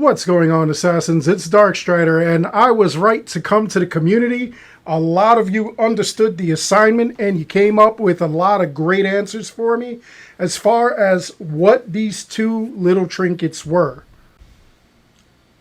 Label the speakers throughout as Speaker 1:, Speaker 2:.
Speaker 1: What's going on, Assassins? It's Darkstrider, and I was right to come to the community. A lot of you understood the assignment, and you came up with a lot of great answers for me as far as what these two little trinkets were.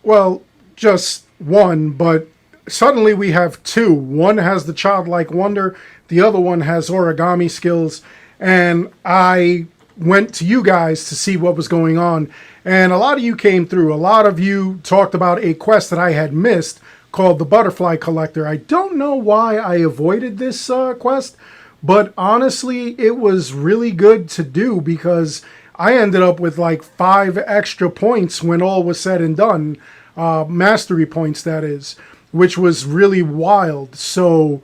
Speaker 1: Well, just one, but suddenly we have two. One has the childlike wonder, the other one has origami skills, and I went to you guys to see what was going on. And a lot of you came through. A lot of you talked about a quest that I had missed called the Butterfly Collector. I don't know why I avoided this quest, but honestly, it was really good to do because I ended up with like 5 extra points when all was said and done. Mastery points, that is, which was really wild. So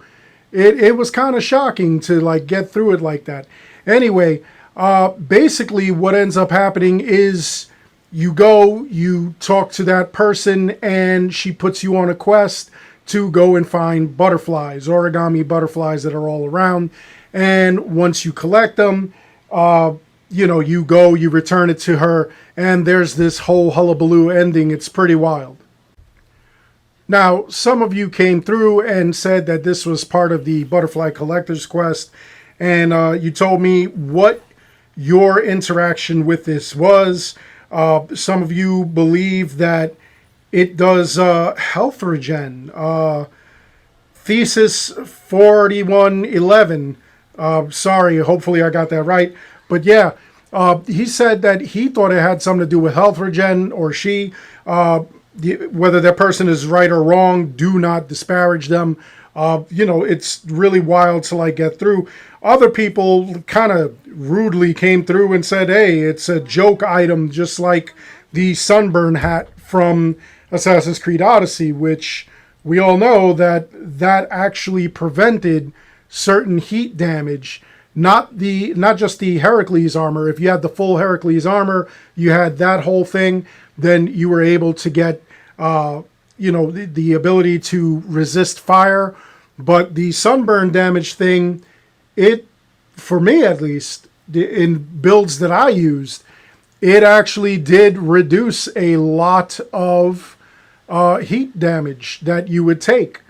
Speaker 1: it was kind of shocking to like get through it like that. Anyway, basically what ends up happening is you go, you talk to that person, and she puts you on a quest to go and find butterflies, origami butterflies that are all around. And once you collect them, you go, you return it to her, and there's this whole hullabaloo ending. It's pretty wild. Now, some of you came through and said that this was part of the Butterfly Collector's quest, and you told me what your interaction with this was. Some of you believe that it does health regen. Thesis 4111. Sorry, hopefully I got that right. But yeah, he said that he thought it had something to do with health regen, or she. Whether that person is right or wrong, do not disparage them. It's really wild to like get through. Other people kind of rudely came through and said, hey, it's a joke item, just like the Sunburn Hat from Assassin's Creed Odyssey, which we all know that actually prevented certain heat damage. Not just the Heracles armor. If you had the full Heracles armor, you had that whole thing, then you were able to get the ability to resist fire. But the sunburn damage thing, for me at least, in builds that I used, it actually did reduce a lot of heat damage that you would take,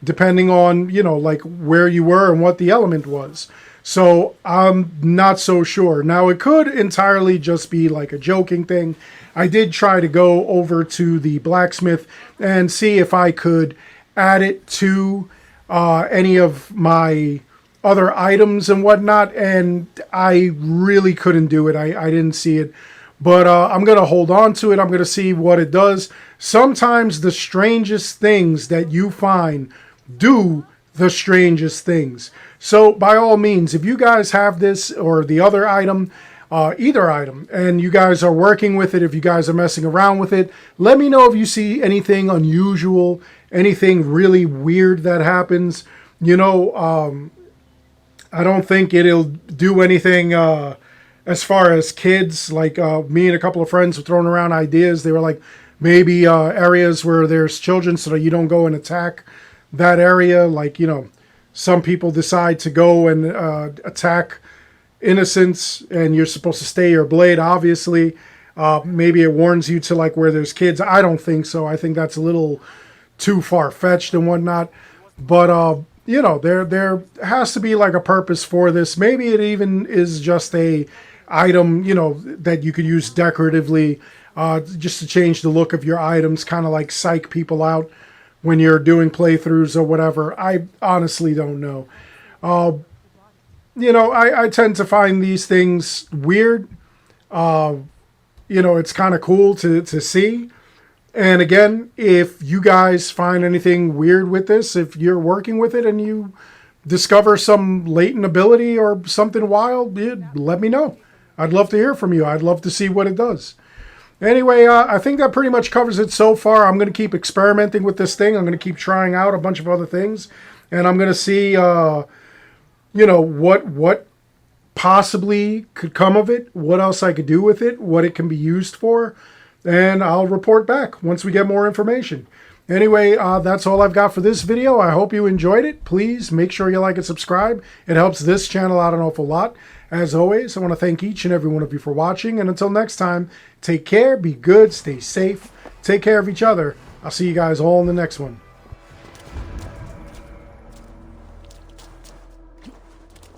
Speaker 1: depending on, like where you were and what the element was. So I'm not so sure. Now, it could entirely just be like a joking thing. I did try to go over to the blacksmith and see if I could add it to any of my other items and whatnot, and I really couldn't do it. I didn't see it. But I'm going to hold on to it. I'm going to see what it does. Sometimes the strangest things that you find do the strangest things. So by all means, if you guys have this or the other item, either item, and you guys are working with it, if you guys are messing around with it, let me know if you see anything unusual, anything really weird that happens. I don't think it'll do anything as far as kids. Like me and a couple of friends were throwing around ideas. They were like, maybe areas where there's children so that you don't go and attack that area. Like, some people decide to go and attack innocents, and you're supposed to stay your blade, obviously. Maybe it warns you to like where there's kids. I don't think so. I think that's a little too far-fetched and whatnot. But there has to be like a purpose for this. Maybe it even is just a item, that you could use decoratively, just to change the look of your items, kind of like psych people out when you're doing playthroughs or whatever. I honestly don't know. I tend to find these things weird. It's kind of cool to see. And again, if you guys find anything weird with this, if you're working with it and you discover some latent ability or something wild, let me know. I'd love to hear from you. I'd love to see what it does. Anyway, I think that pretty much covers it so far. I'm going to keep experimenting with this thing. I'm going to keep trying out a bunch of other things. And I'm going to see, what possibly could come of it, what else I could do with it, what it can be used for. And I'll report back once we get more information. Anyway, that's all I've got for this video. I hope you enjoyed it. Please make sure you like and subscribe. It helps this channel out an awful lot. As always, I want to thank each and every one of you for watching. And until next time, take care, be good, stay safe, Take care of each other. I'll see you guys all in the next one.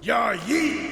Speaker 2: Yeah, yeet!